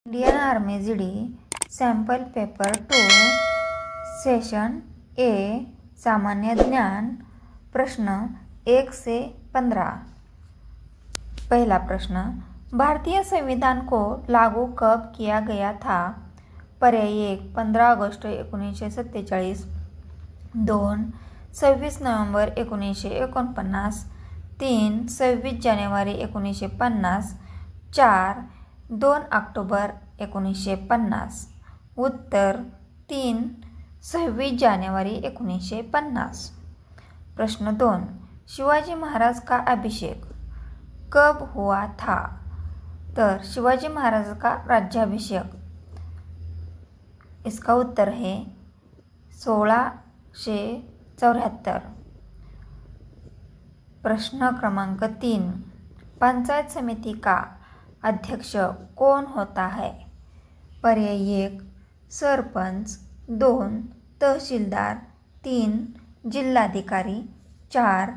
Indian army GD sample paper 2 session A सामान्य ज्ञान प्रश्न 1 से 15। पहला प्रश्न, भारतीय संविधान को लागू कब किया गया था? पर्याय 1 15 ऑगस्ट 1947, 2 26 नोव्हेंबर 1949, 3 26 जानेवारी 1950, 4 2 ऑक्टोबर 1950। उत्तर 3 26 जानेवारी 1950। प्रश्न 2, शिवाजी महाराज का अभिषेक कब हुआ था? तर शिवाजी महाराज का राज्याभिषेक, इसका उत्तर है 1674। प्रश्न क्रमांक 3, पंचायत समिति का अध्यक्ष कौन होता है? पर्याय 1 सरपंच, 2 तहसीलदार, 3 जिल्हाधिकारी, 4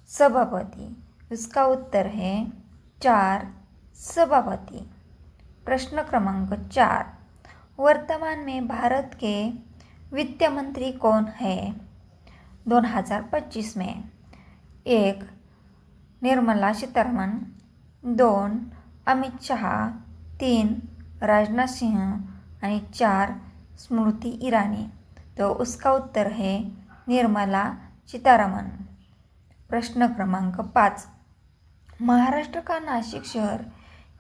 सभापति। इसका उत्तर है 4 सभापति। प्रश्न क्रमांक 4, वर्तमान में भारत के वित्त मंत्री कौन है 2025 में? 1 निर्मला सीतारमण, 2 अमित शाह, 3 राजनाथ सिंह आणि 4 स्मृती ईरानी। तो उसका उत्तर है निर्मला सीतारमण। प्रश्न क्रमांक 5, महाराष्ट्र का नासिक शहर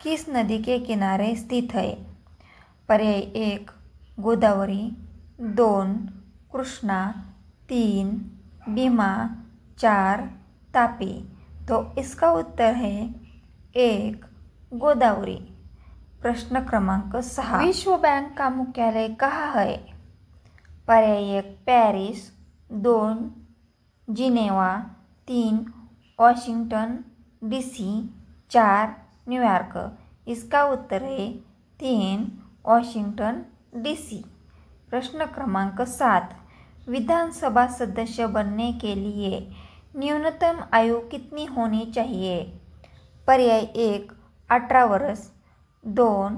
किस नदी के किनारे स्थित है? पर्याय 1 गोदावरी, 2 कृष्णा, 3 भीमा, 4 तापी। तो इसका उत्तर है 1 गोदावरी। प्रश्न क्रमांक 6, विश्व बैंक का मुख्यालय कहाँ है? पर्याय 1 Paris, 2 Geneva, 3 Washington DC, 4 New York. इसका उत्तर है 3 वॉशिंग्टन डीसी। प्रश्न क्रमांक 7, विधानसभा सदस्य बनने के लिए न्यूनतम आयु कितनी होनी चाहिए? पर्याय 1 18 वर्ष, 2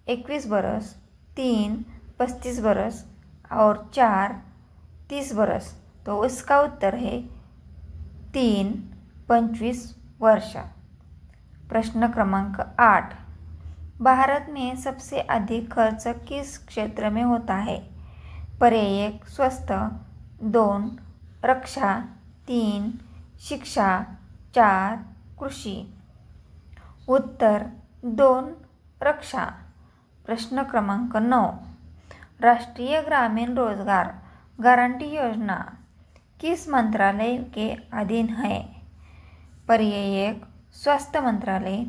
21 वर्ष, 3 35 वर्ष और 4 30 वर्ष। तो इसका उत्तर है 3 25 वर्ष। प्रश्न क्रमांक 8, भारत में सबसे अधिक खर्च किस क्षेत्र में होता है? पर्याय 1 स्वास्थ्य, 2 रक्षा, 3 शिक्षा, 4 कृषि। उत्तर 2 रक्षा। प्रश्न क्रमांक 9, राष्ट्रीय ग्रामीण रोजगार गारंटी योजना किस मंत्रालय के अधीन है? पर्याय 1 स्वास्थ्य मंत्रालय,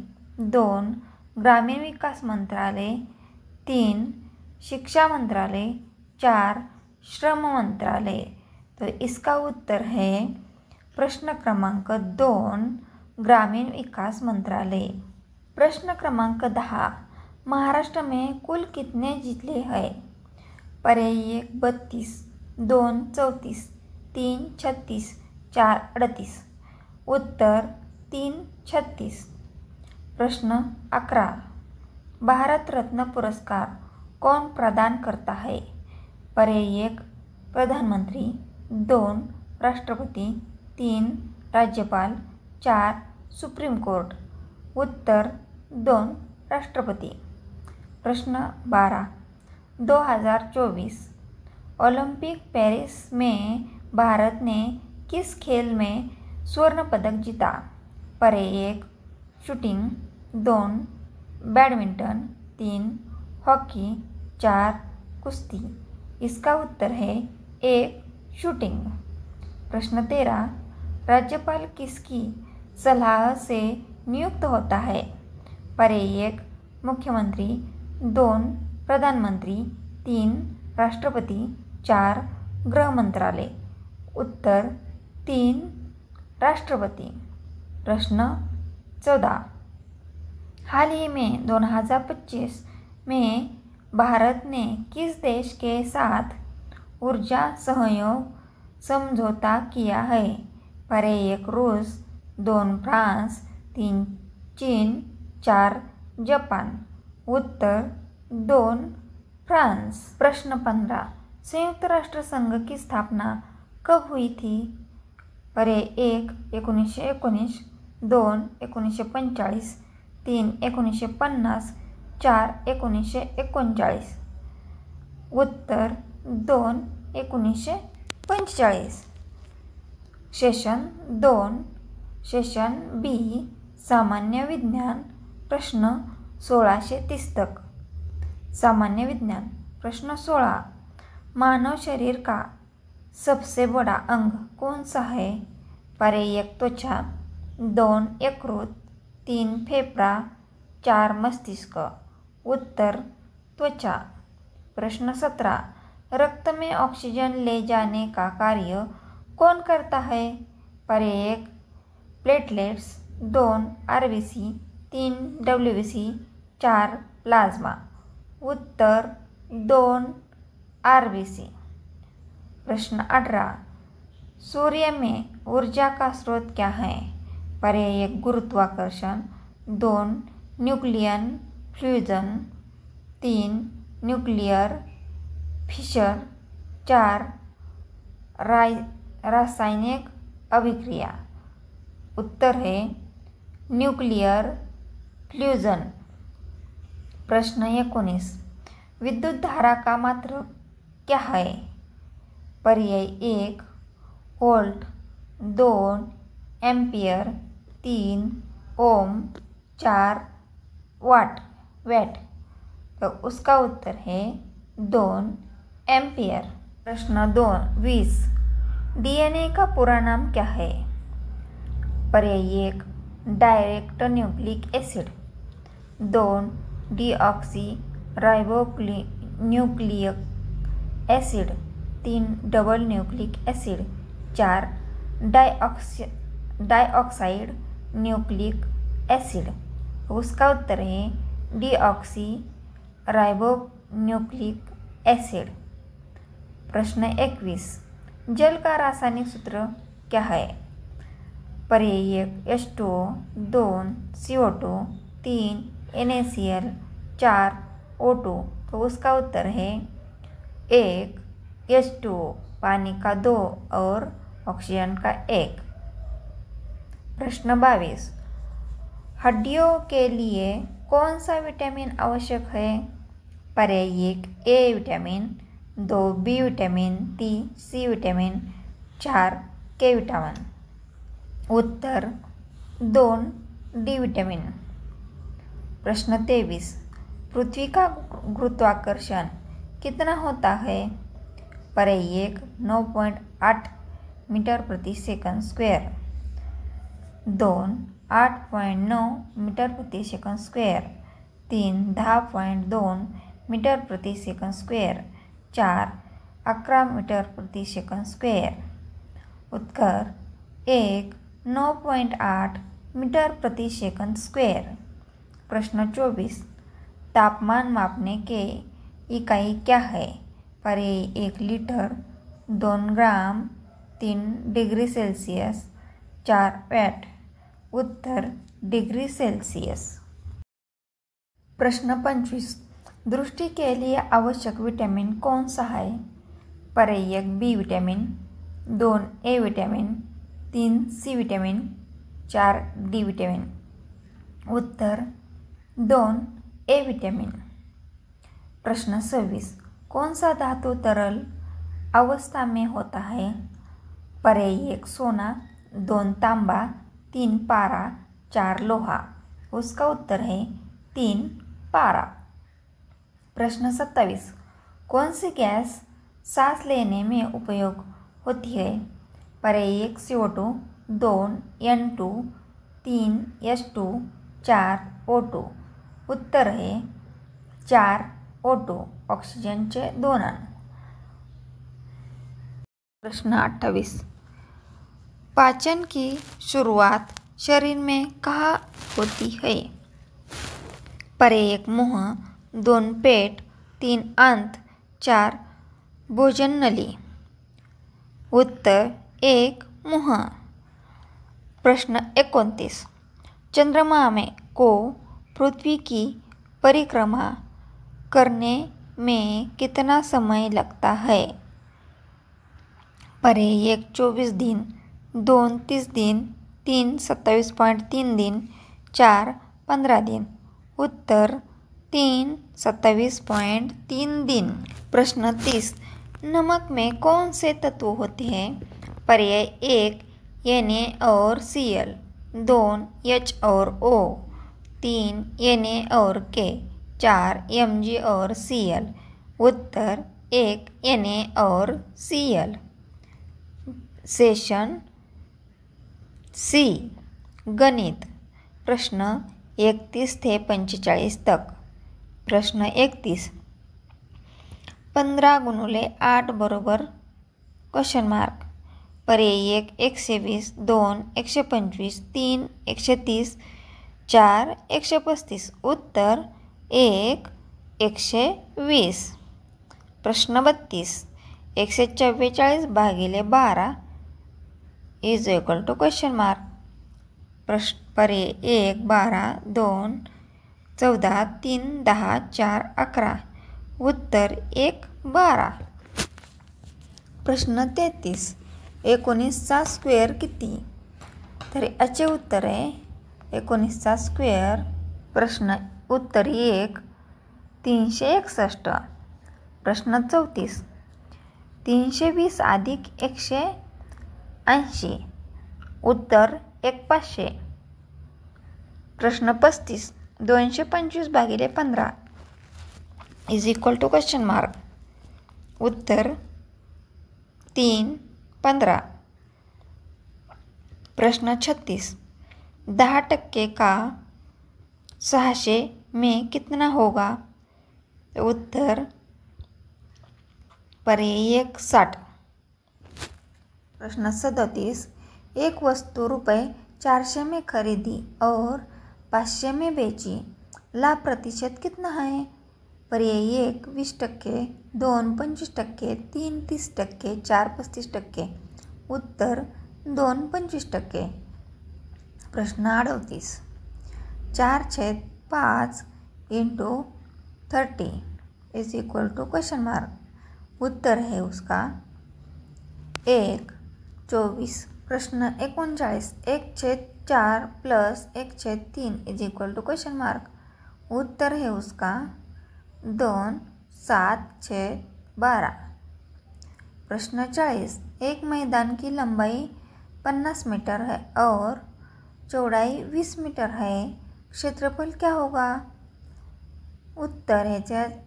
2 ग्रामीण विकास मंत्रालय, 3 शिक्षा मंत्रालय, 4 श्रम मंत्रालय। तो इसका उत्तर है प्रश्न क्रमांक 2 ग्रामीण विकास मंत्रालय। प्रश्न क्रमांक 10, महाराष्ट्र में कुल कितने जिले हैं? पर्याय 1 32, 2 34, 3 36, 4 38। उत्तर 3 36। प्रश्न 11, भारत रत्न पुरस्कार कौन प्रदान करता है? पर्याय 1 प्रधानमंत्री, 2 राष्ट्रपति, 3 राज्यपाल, 4 सुप्रीम कोर्ट। उत्तर 2 राष्ट्रपति। प्रश्न 12, 2024 ओलंपिक पेरिस में भारत ने किस खेल में स्वर्ण पदक जीता? पर्याय 1 शूटिंग, 2 बैडमिंटन, 3 हॉकी, 4 कुश्ती। इसका उत्तर है 1 शूटिंग। प्रश्न 13, राज्यपाल किसकी सलाह से नियुक्त होता है? पर्याय 1 मुख्यमंत्री, 2 प्रधानमंत्री, 3 राष्ट्रपति, 4 गृह मंत्रालय। उत्तर 3 राष्ट्रपति। प्रश्न 14, हाल ही में 2025 में भारत ने किस देश के साथ ऊर्जा सहयोग समझौता किया है? पर्याय 1 रूस, 2 फ्रांस, 3 चीन, 4 जपान। उत्तर 2 2 फ्रांस। प्रश्न 15 संयुक्त राष्ट्र संघ की स्थापना कब हुई थी? पर्याय 1 1919, 2 1945, 3 1950, 4 1939. उत्तर 2 1945. सेशन 2 सेशन बी सामान्य विज्ञान प्रश्न 1630 सामान्य विज्ञान प्रश्न 16 मानव शरीर का सबसे बड़ा अंग कौन सा है? पर्याय 1 त्वचा, 2 यकृत, 3 फेफड़ा, 4 मस्तिष्क। उत्तर त्वचा। प्रश्न 17 रक्त में ऑक्सीजन ले जाने का कार्य कौन करता है? पर्याय 1 प्लेटलेट्स, 2 आरबीसी, 3 डब्ल्यूबीसी, 4 प्लाज्मा। उत्तर 2 आरबीसी। प्रश्न 18 सूर्य में ऊर्जा का स्रोत क्या है? पर्याय 1 गुरुत्वाकर्षण, 2 न्यूक्लियन फ्यूजन, 3 न्यूक्लियर फिशन, 4 रासायनिक अभिक्रिया। उत्तर है न्यूक्लियर फ्यूजन। प्रश्न 19 विद्युत धारा का मात्रक क्या है? पर्याय 1 वोल्ट, 2 एम्पियर, 3 ओम, 4 वैट। तो उसका उत्तर है 2 एम्पियर। प्रश्न 20 डीएनए का पूरा नाम क्या है? पर्याय 1 direct nucleic acid, 2 deoxy ribonucleic acid, 3 double nucleic acid, 4 dioxide nucleic acid. उसका उत्तर है डीऑक्सी राइबोन्यूक्लिक एसिड। प्रश्न 21 जल का रासायनिक सूत्र क्या है? पर्याय 1 H2O, 2 CO2, 3 NaCl, 4 O2। तो उसका उत्तर है 1 H2O पानी का 2 और ऑक्सीजन का 1। प्रश्न 22 हड्डियों के लिए कौन सा विटामिन आवश्यक है? पर्याय 1 A vitamin, 2 B vitamin, 3 C vitamin, 4 K vitamin. उत्तर 2 डी विटामिन। प्रश्न 23 पृथ्वी का गुरुत्वाकर्षण कितना होता है? पर्याय 1 9.8 मीटर प्रति सेकंड स्क्वायर, 2 8.9 मीटर प्रति सेकंड स्क्वायर, 3 10.2 मीटर प्रति सेकंड स्क्वायर, 4 11 मीटर प्रति सेकंड स्क्वायर। उत्तर 1 9.8 मीटर प्रति सेकंड स्क्वायर। प्रश्न 24 तापमान मापने के इकाई क्या है? पर्याय 1 लीटर, 2 ग्राम, 3 डिग्री सेल्सियस, 4 वैट। उत्तर डिग्री सेल्सियस। प्रश्न 25 दृष्टि के लिए आवश्यक विटामिन कौन सा है? पर्याय 1 B vitamin, 2 A vitamin, 3 C vitamin, 4 D vitamin. उत्तर 2 ए विटामिन। प्रश्न 26 कौन सा धातु तरल अवस्था में होता है? पर्याय 1 सोना, 2 तांबा, 3 पारा, 4 लोहा। उसका उत्तर है 3 पारा। प्रश्न 27 कौन सी गैस सांस लेने में उपयोग होती है? पर्याय 1 CO2, 2 N2, 3 H2, 4 O2। उत्तर है 4 O2 ऑक्सिजनचे 2 अणु। प्रश्न 28 पाचन की शुरुआत शरीर में कहाँ होती है? पर्याय 1 मुंह, 2 पेट, 3 आंत, 4 भोजन नली। उत्तर 1 मुंह। प्रश्न 29 चंद्रमा में को पृथ्वी की परिक्रमा करने में कितना समय लगता है? परे 1 24 दिन, 2 30 दिन, 3 27.3 दिन, 4 15 दिन. उत्तर 3 27.3 दिन. प्रश्न 30. नमक में कौन से तत्व होते हैं? पर्याय 1 Na और Cl, 2 H और O, 3 Na और K, 4 Mg और Cl. उत्तर 1 Na और Cl. Session C. गणित. प्रश्न 31 ते 45 तक. प्रश्न 31. 15 गुणिले 8 बरोबर क्वेश्चन मार्क. पर्याय 1 120, 2 125, 3 130, 4 135. उत्तर 1 120. प्रश्न 32. 144 भागिले 12 is equal to question mark. पर्याय 1 12, 2 14, 3 10, 4 11. उत्तर 1 12. प्रश्न 33. 19चा स्क्वेअर किती? तर याचे उत्तर आहे 19चा स्क्वेअर. प्रश्न उत्तर 1 361. प्रश्न 34. 320 अधिक 180. उत्तर 1500. प्रश्न 35. 225 भागिले 15 is equal to question mark. उत्तर 3 15. प्रश्न 36. 10% का 600 में कितना होगा? उत्तर पर्याय 1 60. प्रश्न 37. एक वस्तु रुपये 400 में खरीदी और 500 में बेची, लाभ प्रतिशत कितना है? पर्याय 1 20%, 2 25%, 3 30%, 4 35%. उत्तर 2 25%. प्रश्न 38. 4/5 into 30 is equal to question mark. उत्तर है उसका 1 24. प्रश्न 39. 1/4 plus 1/3 is equal to question mark. उत्तर है उसका 2 7/12. प्रश्न 40. एक मैदान की लंबाई 50 मीटर है और चौड़ाई 20 मीटर है, क्षेत्रफल क्या होगा? उत्तर है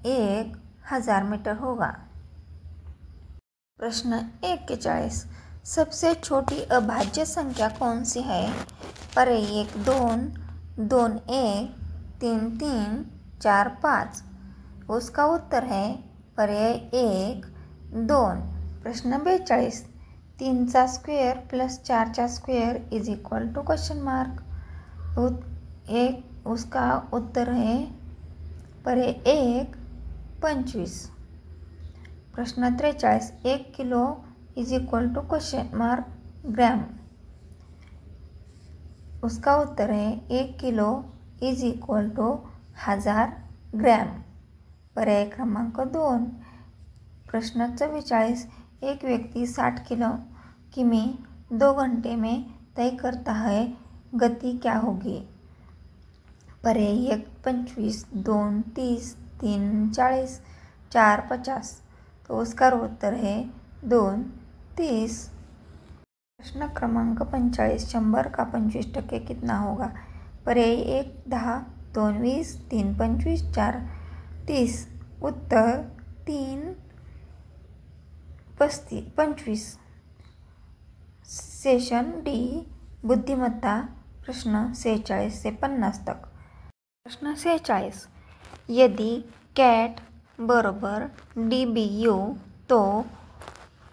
1000 मीटर होगा. प्रश्न 41. सबसे छोटी अभाज्य संख्या कौन सी है? पर्याय 1 2, 2 1, 3 3, 4 5. उसका उत्तर है पर्याय 1 2. प्रश्न 42. 3चा स्क्वेअर प्लस 4चा square is equal to question mark. उसका उत्तर है पर्याय 1 25. प्रश्न 43. 1 kilo is equal to question mark gram. उसका उत्तर है 1 kilo is equal to 1000 gram. पर्याय क्रमांक 2. प्रश्न 44. एक व्यक्ति 60 किमी 2 घंटे में तय करता है, गति क्या होगी? पर्याय 1 25, 2 30, 3 40, 4 50. तो उसका उत्तर है 2 30. प्रश्न क्रमांक 45. 100 का 25% कितना होगा? पर्याय 1 10, 2 20, 3 25, 4 30. उत्तर 3 25. Session D. बुद्धिमत्ता. प्रश्न 46 से 50 तक. प्रश्न 46. यदि कॅट बरोबर DBU तो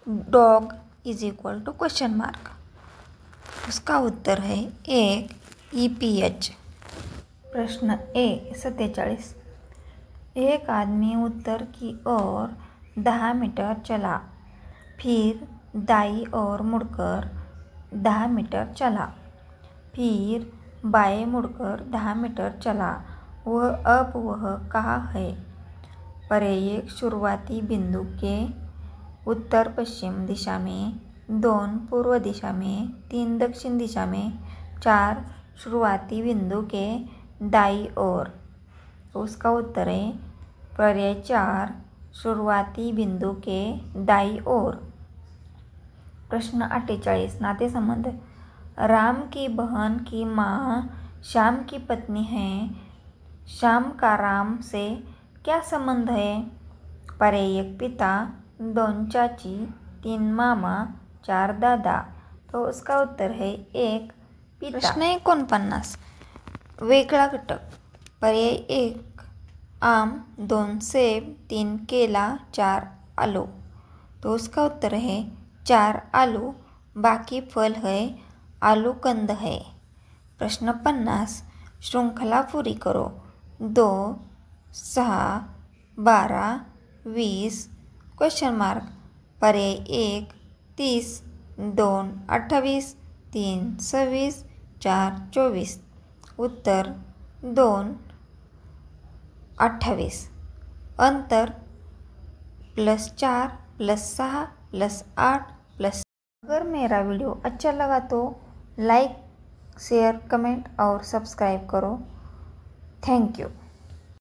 dog is equal to question mark. उसका उत्तर है 1 EPH. प्रश्न 47. एक आदमी उत्तर की ओर 10 मीटर चला, फिर दाईं ओर मुड़कर 10 मीटर चला, फिर बाएं मुड़कर 10 मीटर चला. अब वह कहाँ है? पर्याय 1 शुरुआती बिंदु के उत्तर पश्चिम दिशा में, 2 पूर्व दिशा में, 3 दक्षिण दिशा में, 4 शुरुआती बिंदु के दाईं ओर। तो उसका उत्तर है पर्याय 4 शुरुआती बिंदु के दाईं ओर। प्रश्न 48 नातेसंबंध। राम की बहन की माँ श्याम की पत्नी है। श्याम का राम से क्या संबंध है? पर्याय 1 पिता, 2 चाची, 3 मामा, 4 दादा। तो उसका उत्तर है 1 पिता। प्रश्न 49 वेगळा घटक। पर्याय 1 आम, 2 सेब, 3 केला, 4 आलू। तो उसका उत्तर है 4 आलू। बाकी फल है आलू कंद है। प्रश्न 50 श्रृंखला पूरी करो। 2, 6, 12, 20 क्वेश्चन मार्क। पर्याय 1 30, 2 28, 3 26, 4 24। उत्तर 2 28। अंतर +4 +6 +8 +। अगर मेरा वीडियो अच्छा लगा तो लाइक, शेयर, कमेंट और सब्सक्राइब करो। Thank you.